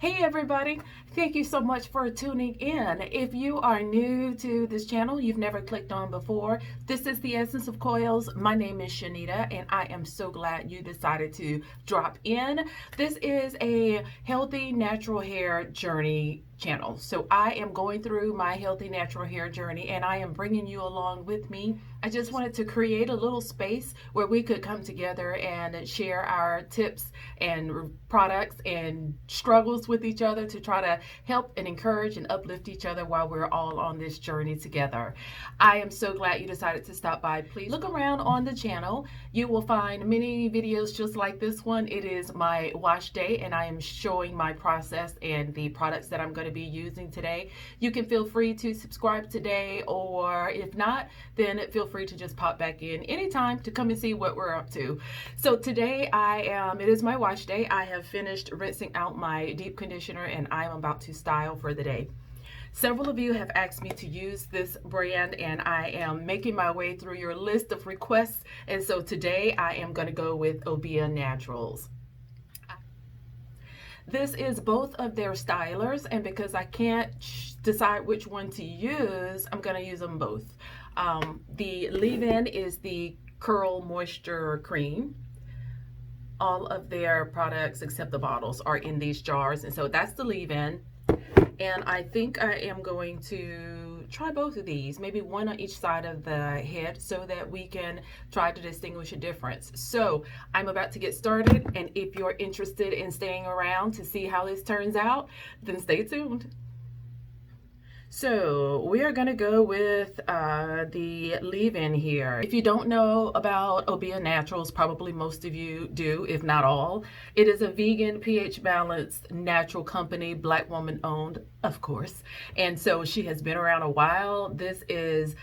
Hey everybody, thank you so much for tuning in. If you are new to this channel, you've never clicked on before, this is the Essence of Coils. My name is Shanita and I am so glad you decided to drop in. This is a healthy natural hair journey channel. So I am going through my healthy natural hair journey and I am bringing you along with me. I just wanted to create a little space where we could come together and share our tips and products and struggles with each other to try to help and encourage and uplift each other while we're all on this journey together. I am so glad you decided to stop by. Please look around on the channel. You will find many videos just like this one. It is my wash day and I am showing my process and the products that I'm going to be using today. You can feel free to subscribe today, or if not, then feel free to just pop back in anytime to come and see what we're up to. So today it is my wash day. I have finished rinsing out my deep conditioner and I'm about to style for the day. Several of you have asked me to use this brand and I am making my way through your list of requests. And so today I am going to go with Obia Naturals. This is both of their stylers, and because I can't decide which one to use, I'm going to use them both. The leave-in is the Curl Moisture Cream. All of their products except the bottles are in these jars, and so that's the leave-in. And I think I am going to try both of these, maybe one on each side of the head, so that we can try to distinguish a difference. So I'm about to get started, and if you're interested in staying around to see how this turns out, then stay tuned. So we are going to go with the leave-in here. If you don't know about Obia Naturals, probably most of you do, if not all. It is a vegan, pH balanced, natural company, Black woman owned, of course. And so she has been around a while. This is,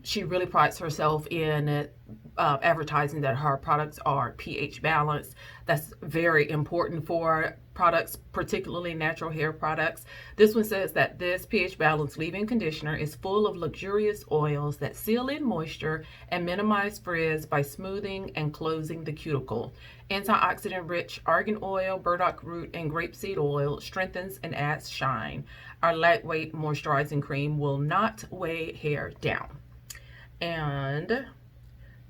she really prides herself in advertising that her products are pH balanced. That's very important for products, particularly natural hair products. This one says that this pH balanced leave-in conditioner is full of luxurious oils that seal in moisture and minimize frizz by smoothing and closing the cuticle. Antioxidant rich argan oil, burdock root, and grapeseed oil strengthens and adds shine. Our lightweight moisturizing cream will not weigh hair down. And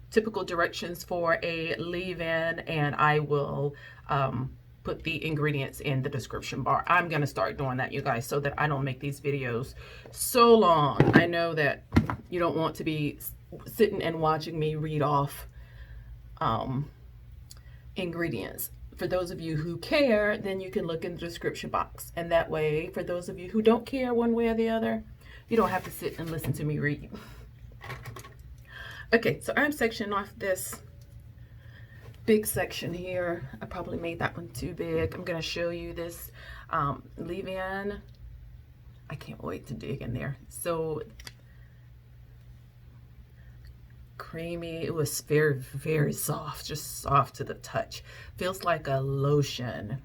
typical directions for a leave-in, and I will put the ingredients in the description bar. I'm going to start doing that, you guys, so that I don't make these videos so long. I know that you don't want to be sitting and watching me read off ingredients. For those of you who care, then you can look in the description box. And that way, for those of you who don't care one way or the other, you don't have to sit and listen to me read. Okay, so I'm sectioning off this big section here. I probably made that one too big. I'm going to show you this leave-in. I can't wait to dig in there. So creamy. It was very, very soft, just soft to the touch. Feels like a lotion.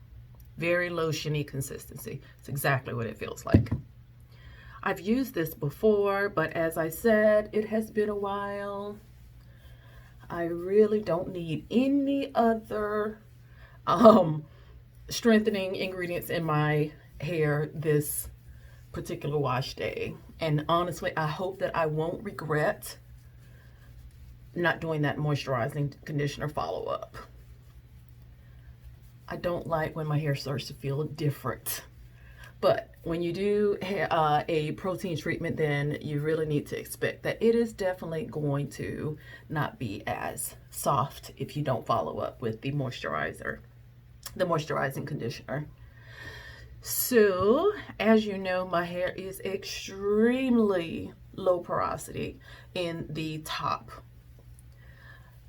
Very lotiony consistency. It's exactly what it feels like. I've used this before, but as I said, it has been a while. I really don't need any other strengthening ingredients in my hair this particular wash day. And honestly, I hope that I won't regret not doing that moisturizing conditioner follow-up. I don't like when my hair starts to feel different. But when you do a protein treatment, then you really need to expect that it is definitely going to not be as soft if you don't follow up with the moisturizer, the moisturizing conditioner. So, as you know, my hair is extremely low porosity in the top.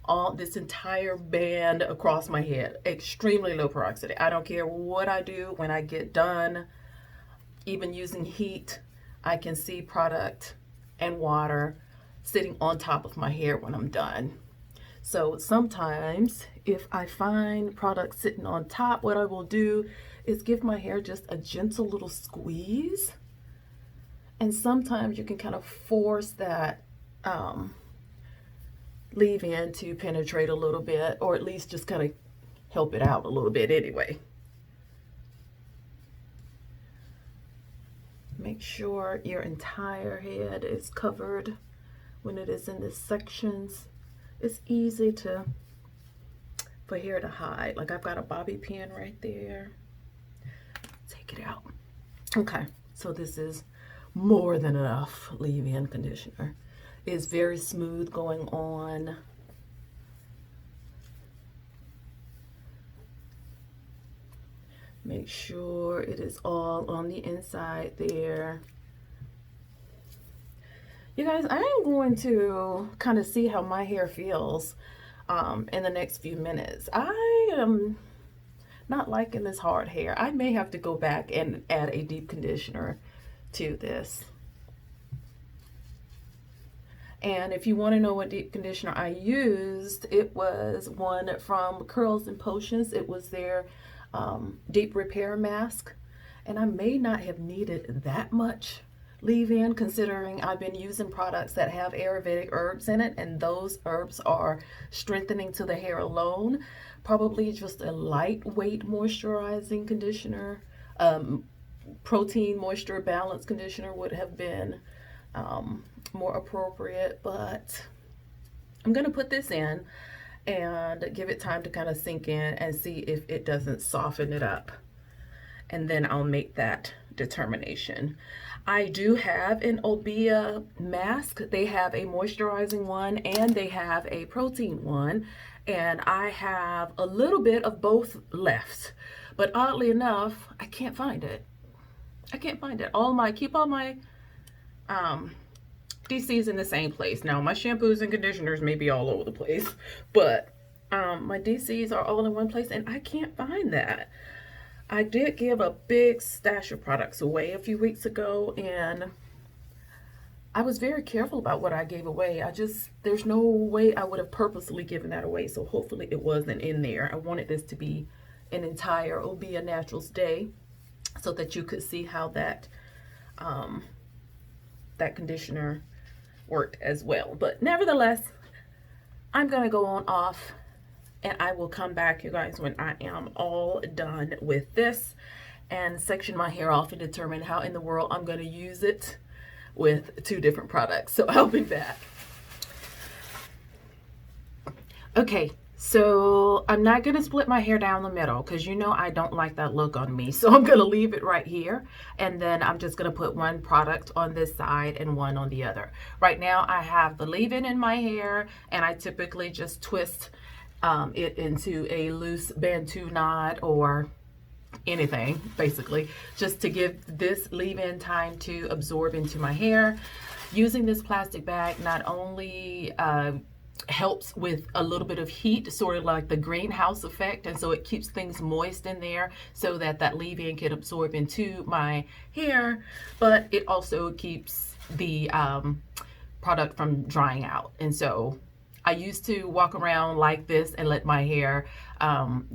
All this entire band across my head, extremely low porosity. I don't care what I do when I get done. Even using heat, I can see product and water sitting on top of my hair when I'm done. So sometimes if I find product sitting on top, what I will do is give my hair just a gentle little squeeze. And sometimes you can kind of force that leave-in to penetrate a little bit, or at least just kind of help it out a little bit anyway. Make sure your entire head is covered when it is in the sections. It's easy for hair to hide. Like I've got a bobby pin right there. Take it out. Okay, so this is more than enough leave-in conditioner. It's very smooth going on. Make sure it is all on the inside there. You guys, I am going to kind of see how my hair feels in the next few minutes. I am not liking this hard hair. I may have to go back and add a deep conditioner to this. And if you want to know what deep conditioner I used, it was one from Curls and Potions. It was their deep repair mask. And I may not have needed that much leave-in, considering I've been using products that have Ayurvedic herbs in it, and those herbs are strengthening to the hair alone. Probably just a lightweight moisturizing conditioner, protein moisture balance conditioner would have been more appropriate, but I'm gonna put this in and give it time to kind of sink in and see if it doesn't soften it up, and then I'll make that determination. I do have an Obia mask. They have a moisturizing one and they have a protein one, and I have a little bit of both left, but oddly enough, I can't find it. I can't find it. Keep all my DCs in the same place. Now my shampoos and conditioners may be all over the place, but my DCs are all in one place and I can't find that. I did give a big stash of products away a few weeks ago, and I was very careful about what I gave away. There's no way I would have purposely given that away, so hopefully it wasn't in there. I wanted this to be an entire Obia Naturals day so that you could see how that conditioner worked as well. But nevertheless, I'm gonna go on off and I will come back, you guys, when I am all done with this and section my hair off and determine how in the world I'm going to use it with two different products. So I'll be back. Okay, so I'm not going to split my hair down the middle because you know I don't like that look on me. So I'm going to leave it right here, and then I'm just going to put one product on this side and one on the other. Right now I have the leave-in in my hair, and I typically just twist it into a loose Bantu knot or anything, basically, just to give this leave-in time to absorb into my hair. Using this plastic bag not only helps with a little bit of heat, sort of like the greenhouse effect, and so it keeps things moist in there so that that leave-in can absorb into my hair, but it also keeps the product from drying out. And so I used to walk around like this and let my hair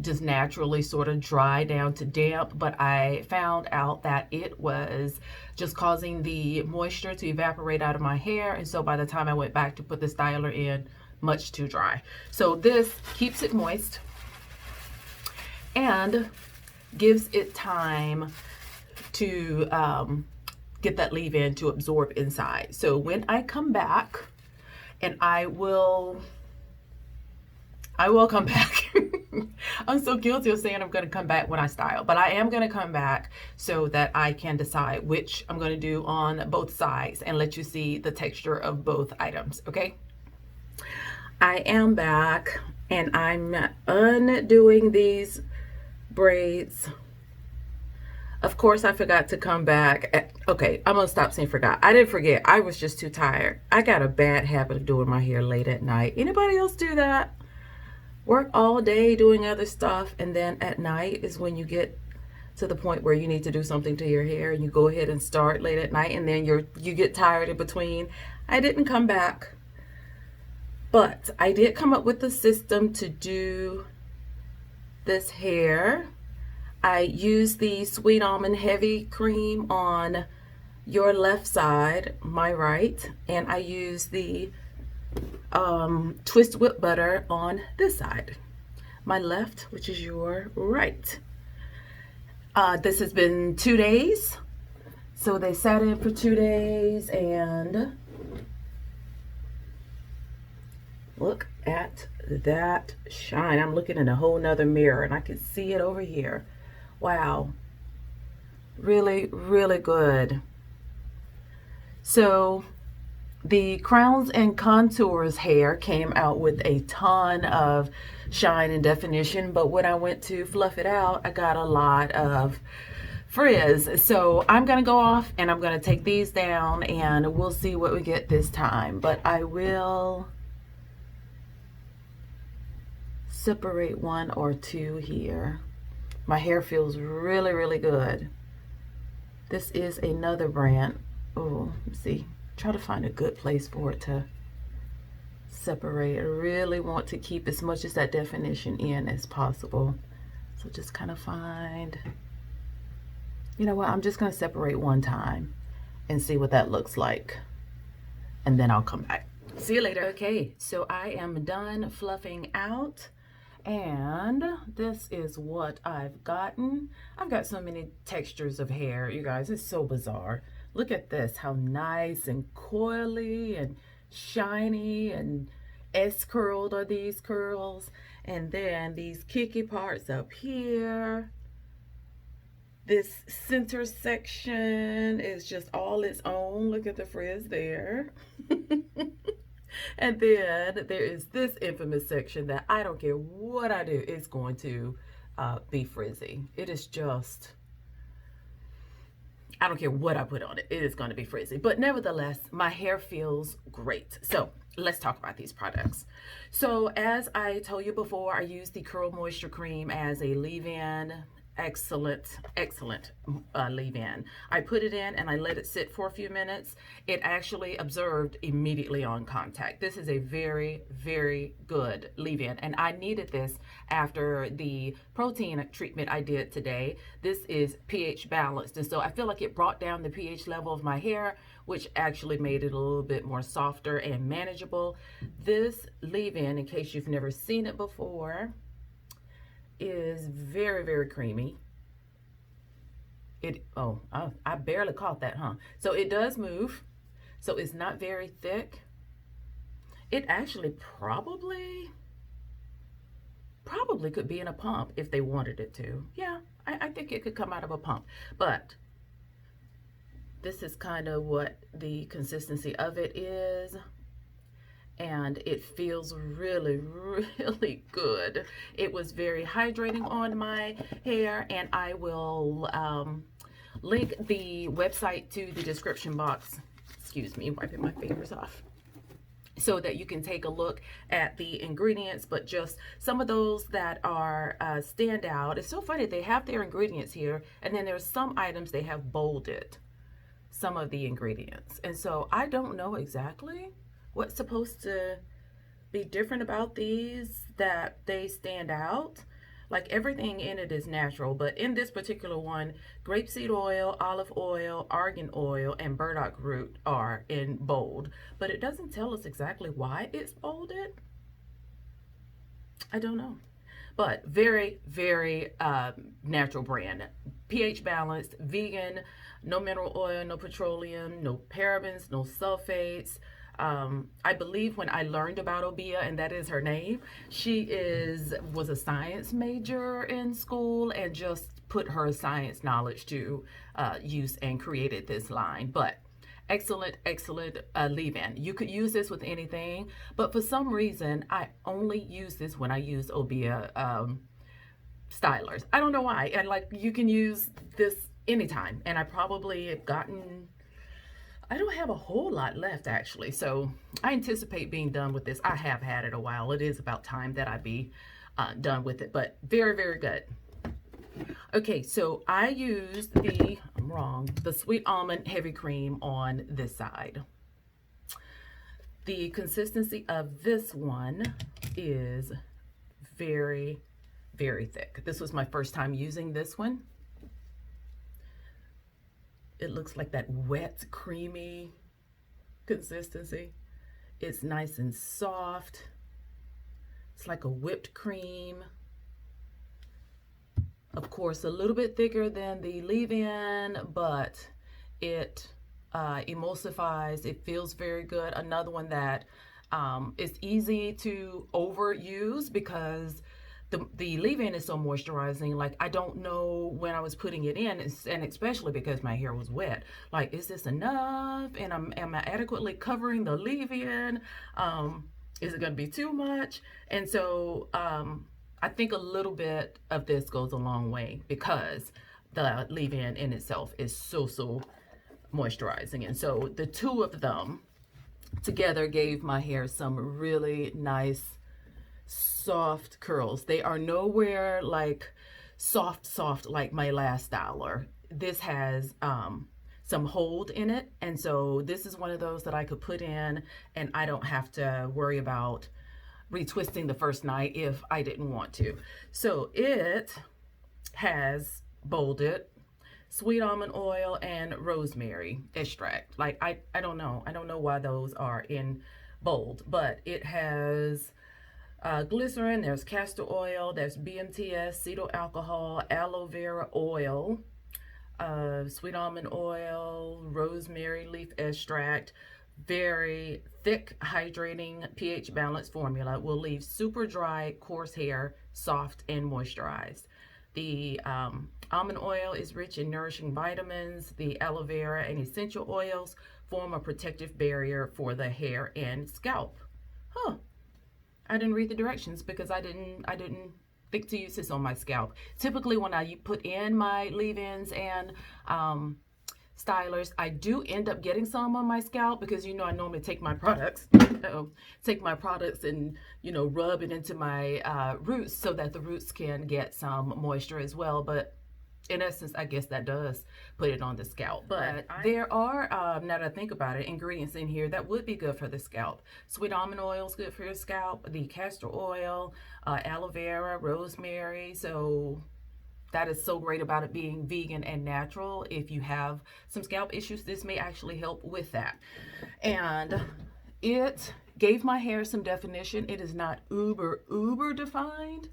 just naturally sort of dry down to damp, but I found out that it was just causing the moisture to evaporate out of my hair, and so by the time I went back to put the styler in, much too dry. So this keeps it moist and gives it time to get that leave-in to absorb inside. So when I come back, and I will come back. I'm so guilty of saying I'm going to come back when I style, but I am going to come back so that I can decide which I'm going to do on both sides and let you see the texture of both items, okay? I am back, and I'm undoing these braids. Of course, I forgot to come back. Okay, I'm gonna stop saying forgot. I didn't forget. I was just too tired. I got a bad habit of doing my hair late at night. Anybody else do that? Work all day doing other stuff, and then at night is when you get to the point where you need to do something to your hair, and you go ahead and start late at night, and then you get tired in between. I didn't come back, but I did come up with the system to do this hair. I use the Sweet Almond Heavy Cream on your left side, my right, and I use the Twist Whip Butter on this side, my left, which is your right. This has been 2 days So they sat in for 2 days, and look at that shine. I'm looking in a whole nother mirror and I can see it over here. Wow. Really, really good. So the Crowns and Contours hair came out with a ton of shine and definition, but when I went to fluff it out, I got a lot of frizz. So I'm gonna go off and I'm gonna take these down and we'll see what we get this time. But I will separate one or two here. My hair feels really, really good. This is another brand. Oh, let's see. Try to find a good place for it to separate. I really want to keep as much of that definition in as possible. So just kind of find, you know what, I'm just going to separate one time and see what that looks like. And then I'll come back. See you later. Okay, so I am done fluffing out. And this is what I've gotten. I've got so many textures of hair, you guys. It's so bizarre. Look at this, how nice and coily and shiny and S-curled are these curls. And then these kicky parts up here. This center section is just all its own. Look at the frizz there. And then there is this infamous section that I don't care what I do, it's going to be frizzy. It is just, I don't care what I put on it, it is going to be frizzy. But nevertheless, my hair feels great. So let's talk about these products. So as I told you before, I use the Curl Moisture Cream as a leave-in. Excellent leave-in. I put it in and I let it sit for a few minutes. It actually absorbed immediately on contact. This is a very, very good leave-in, and I needed this after the protein treatment I did today. This is pH balanced, and so I feel like it brought down the pH level of my hair, which actually made it a little bit more softer and manageable. This leave-in, in case you've never seen it before, is very, very creamy. I barely caught that, huh? So it does move, so it's not very thick. It actually probably could be in a pump if they wanted it to. Yeah, I think it could come out of a pump, but this is kind of what the consistency of it is. And it feels really, really good. It was very hydrating on my hair, and I will link the website to the description box. Excuse me, wiping my fingers off, so that you can take a look at the ingredients, but just some of those that are stand out. It's so funny, they have their ingredients here, and then there's some items they have bolded some of the ingredients, and so I don't know exactly what's supposed to be different about these that they stand out. Like everything in it is natural, but in this particular one, grapeseed oil, olive oil, argan oil, and burdock root are in bold, but it doesn't tell us exactly why it's bolded. I don't know, but very, very natural brand. pH balanced, vegan, no mineral oil, no petroleum, no parabens, no sulfates. I believe when I learned about Obia, and that is her name, she was a science major in school and just put her science knowledge to use and created this line. But excellent leave-in. You could use this with anything, but for some reason I only use this when I use Obia stylers. I don't know why. And like, you can use this anytime, and I probably have gotten, I don't have a whole lot left actually, so I anticipate being done with this. I have had it a while. It is about time that I be done with it, but very, very good. Okay, so I used the Sweet Almond Heavy Cream on this side. The consistency of this one is very, very thick. This was my first time using this one. It looks like that wet, creamy consistency. It's nice and soft. It's like a whipped cream. Of course, a little bit thicker than the leave-in, but It emulsifies. It feels very good. Another one that is easy to overuse because the leave-in is so moisturizing. Like, I don't know when I was putting it in, and especially because my hair was wet. Like, is this enough? And am I adequately covering the leave-in? Is it going to be too much? And so I think a little bit of this goes a long way because the leave-in in itself is so moisturizing. And so the two of them together gave my hair some really nice soft curls. They are nowhere like soft like my last styler. This has some hold in it, and so this is one of those that I could put in and I don't have to worry about retwisting the first night if I didn't want to. So it has bolded sweet almond oil and rosemary extract. Like, I don't know why those are in bold, but it has glycerin, there's castor oil, there's BMTS, cetyl alcohol, aloe vera oil, sweet almond oil, rosemary leaf extract. Very thick, hydrating, pH balanced formula will leave super dry, coarse hair soft and moisturized. The almond oil is rich in nourishing vitamins. The aloe vera and essential oils form a protective barrier for the hair and scalp. Huh. I didn't read the directions because I didn't think to use this on my scalp. Typically when I put in my leave-ins and stylers, I do end up getting some on my scalp because, you know, I normally take my products, and, you know, rub it into my roots so that the roots can get some moisture as well. But in essence, I guess that does put it on the scalp. But there are, now that I think about it, ingredients in here that would be good for the scalp. Sweet almond oil is good for your scalp. The castor oil, aloe vera, rosemary. So that is so great about it being vegan and natural. If you have some scalp issues, this may actually help with that. And it gave my hair some definition. It is not uber defined,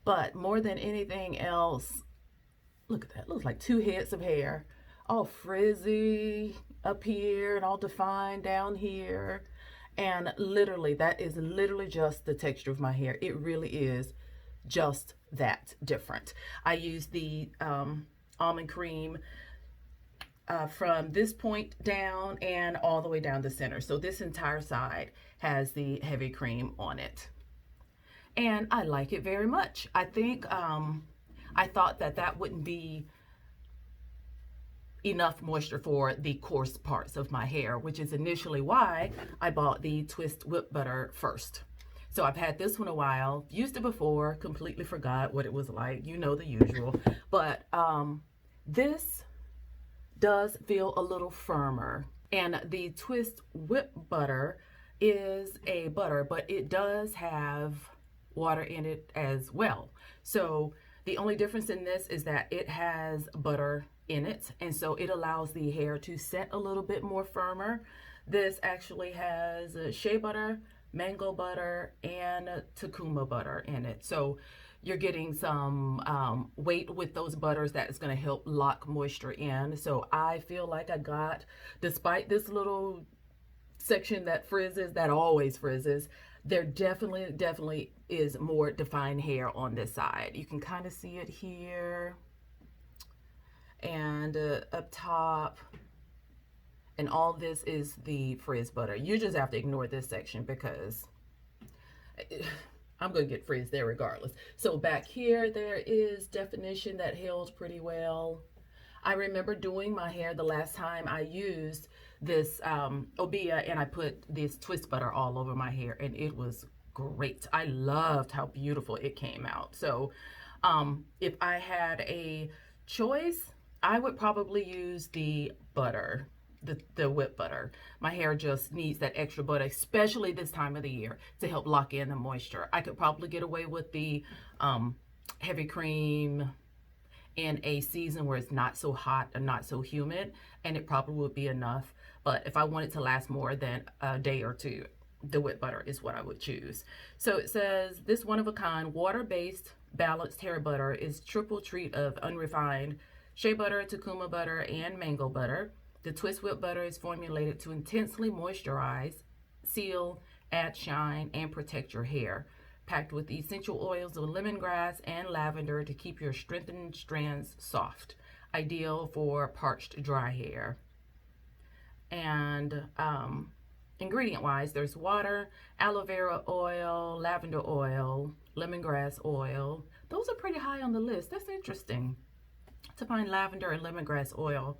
but more than anything else, look at that. Looks like two heads of hair, all frizzy up here and all defined down here. And literally, that is literally just the texture of my hair. It really is just that different. I use the almond cream from this point down and all the way down the center. So this entire side has the heavy cream on it. And I like it very much. I think I thought that wouldn't be enough moisture for the coarse parts of my hair, which is initially why I bought the Twist Whip Butter first. So I've had this one a while, used it before, completely forgot what it was like, you know, the usual. But this does feel a little firmer. And the Twist Whip Butter is a butter, but it does have water in it as well. So the only difference in this is that it has butter in it, and so it allows the hair to set a little bit more firmer. This actually has shea butter, mango butter, and Takuma butter in it. So you're getting some weight with those butters that is going to help lock moisture in. So I feel like I got, despite this little section that frizzes, that always frizzes, there definitely is more defined hair on this side. You can kind of see it here and up top. And all this is the frizz butter. You just have to ignore this section because I'm going to get frizz there regardless. So back here, there is definition that held pretty well. I remember doing my hair the last time I used this Obia, and I put this twist butter all over my hair, and it was great. I loved how beautiful it came out. So if I had a choice, I would probably use the butter, the whip butter. My hair just needs that extra butter, especially this time of the year, to help lock in the moisture. I could probably get away with the heavy cream in a season where it's not so hot and not so humid, and it probably would be enough. But if I want it to last more than a day or two, the whip butter is what I would choose. So it says, this one-of-a-kind water-based balanced hair butter is triple treat of unrefined shea butter, Takuma butter, and mango butter. The Twist Whip butter is formulated to intensely moisturize, seal, add shine, and protect your hair. Packed with essential oils of lemongrass and lavender to keep your strengthened strands soft. Ideal for parched, dry hair. And ingredient wise, there's water, aloe vera oil, lavender oil, lemongrass oil. Those are pretty high on the list. That's interesting to find lavender and lemongrass oil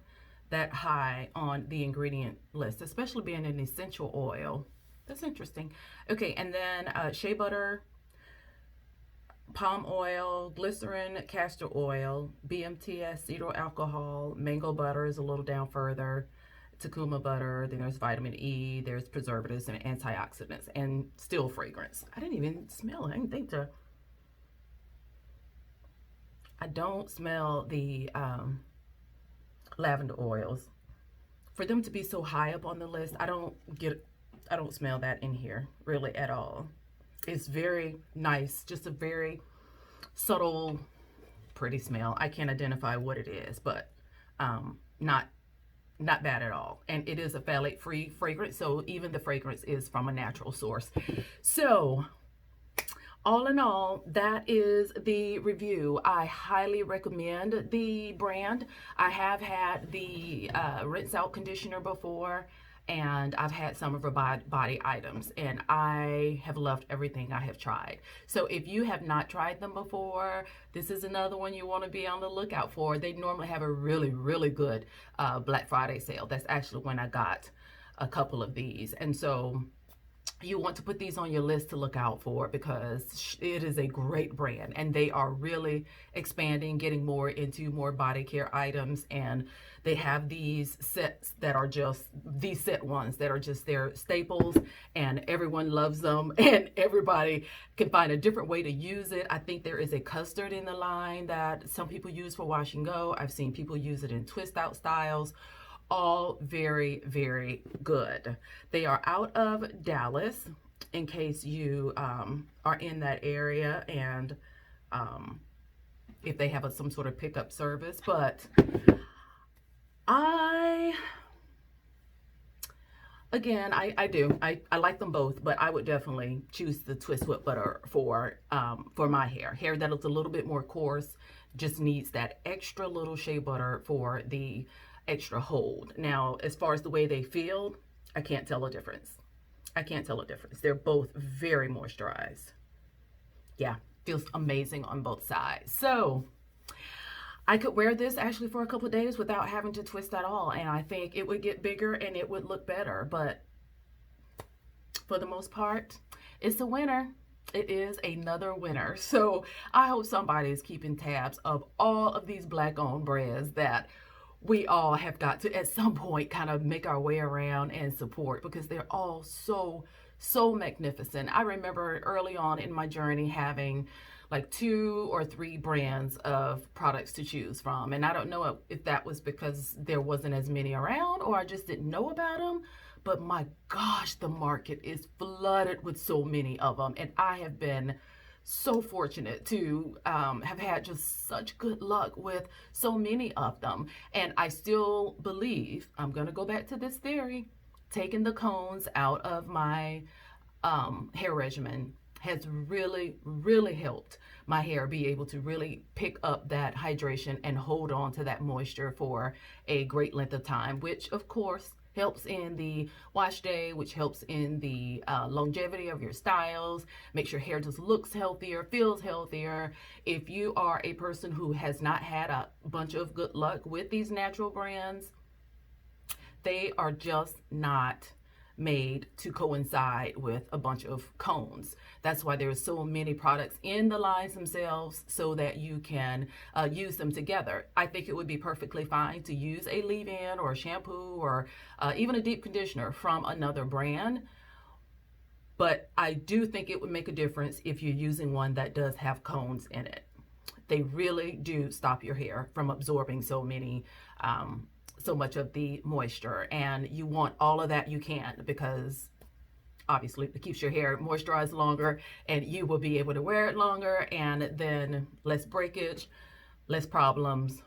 that high on the ingredient list, especially being an essential oil. That's interesting. Okay, and then shea butter, palm oil, glycerin, castor oil, BMTS, cetyl alcohol, mango butter is a little down further, Takuma butter, then there's vitamin E, there's preservatives and antioxidants, and still fragrance. I didn't even smell it. I didn't think to. I don't smell the lavender oils. For them to be so high up on the list, I don't smell that in here really at all. It's very nice, just a very subtle, pretty smell. I can't identify what it is, but not bad at all. And it is a phthalate-free fragrance, so even the fragrance is from a natural source. So all in all, that is the review. I highly recommend the brand. I have had the rinse out conditioner before, and I've had some of her body items, and I have loved everything I have tried. So if you have not tried them before, this is another one you want to be on the lookout for. They normally have a really, really good Black Friday sale. That's actually when I got a couple of these. And so you want to put these on your list to look out for, because it is a great brand and they are really expanding, getting more into more body care items. And they have these sets that are just these set ones that are just their staples, and everyone loves them and everybody can find a different way to use it. I think there is a custard in the line that some people use for wash and go. I've seen people use it in twist out styles. All very, very good. They are out of Dallas, in case you are in that area, and if they have some sort of pickup service. But I like them both, but I would definitely choose the Twist Whip butter for my hair that looks a little bit more coarse, just needs that extra little shea butter for the extra hold. Now, as far as the way they feel, I can't tell a difference. They're both very moisturized. Yeah, feels amazing on both sides. So I could wear this actually for a couple of days without having to twist at all, and I think it would get bigger and it would look better. But for the most part, it's a winner. It is another winner. So I hope somebody is keeping tabs of all of these Black-owned brands that we all have got to at some point kind of make our way around and support, because they're all so magnificent. I remember early on in my journey having like 2 or 3 brands of products to choose from, and I don't know if that was because there wasn't as many around or I just didn't know about them, but my gosh, the market is flooded with so many of them, and I have been so fortunate to have had just such good luck with so many of them. And I still believe, I'm going to go back to this theory, taking the cones out of my hair regimen has really helped my hair be able to really pick up that hydration and hold on to that moisture for a great length of time, which of course helps in the wash day, which helps in the longevity of your styles, makes your hair just looks healthier, feels healthier. If you are a person who has not had a bunch of good luck with these natural brands, they are just not made to coincide with a bunch of cones. That's why there's so many products in the lines themselves, so that you can use them together. I think it would be perfectly fine to use a leave-in or a shampoo or even a deep conditioner from another brand, but I do think it would make a difference if you're using one that does have cones in it. They really do stop your hair from absorbing so much of the moisture, and you want all of that you can, because obviously it keeps your hair moisturized longer and you will be able to wear it longer, and then less breakage, less problems,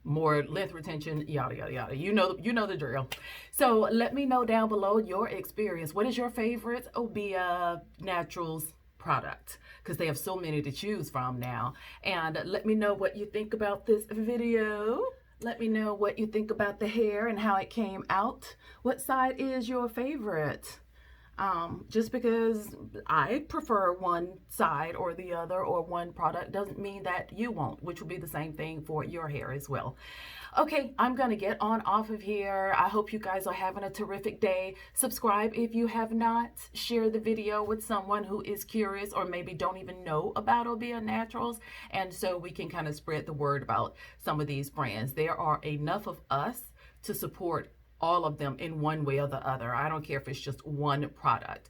more length retention, yada yada yada. You know the drill. So let me know down below your experience. What is your favorite Obia Naturals product? Because they have so many to choose from now. And let me know what you think about this video. Let me know what you think about the hair and how it came out. What side is your favorite? Just because I prefer one side or the other or one product doesn't mean that you won't, which will be the same thing for your hair as well. Okay, I'm gonna get on off of here. I hope you guys are having a terrific day. Subscribe if you have not. Share the video with someone who is curious or maybe don't even know about Obia Naturals, and so we can kind of spread the word about some of these brands. There are enough of us to support all of them in one way or the other. I don't care if it's just one product.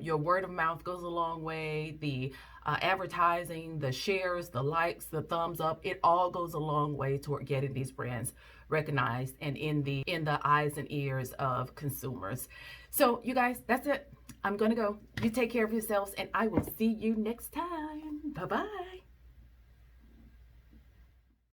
Your word of mouth goes a long way. The advertising, the shares, the likes, the thumbs up, it all goes a long way toward getting these brands recognized and in the eyes and ears of consumers. So you guys, that's it. I'm gonna go. You take care of yourselves and I will see you next time. Bye-bye.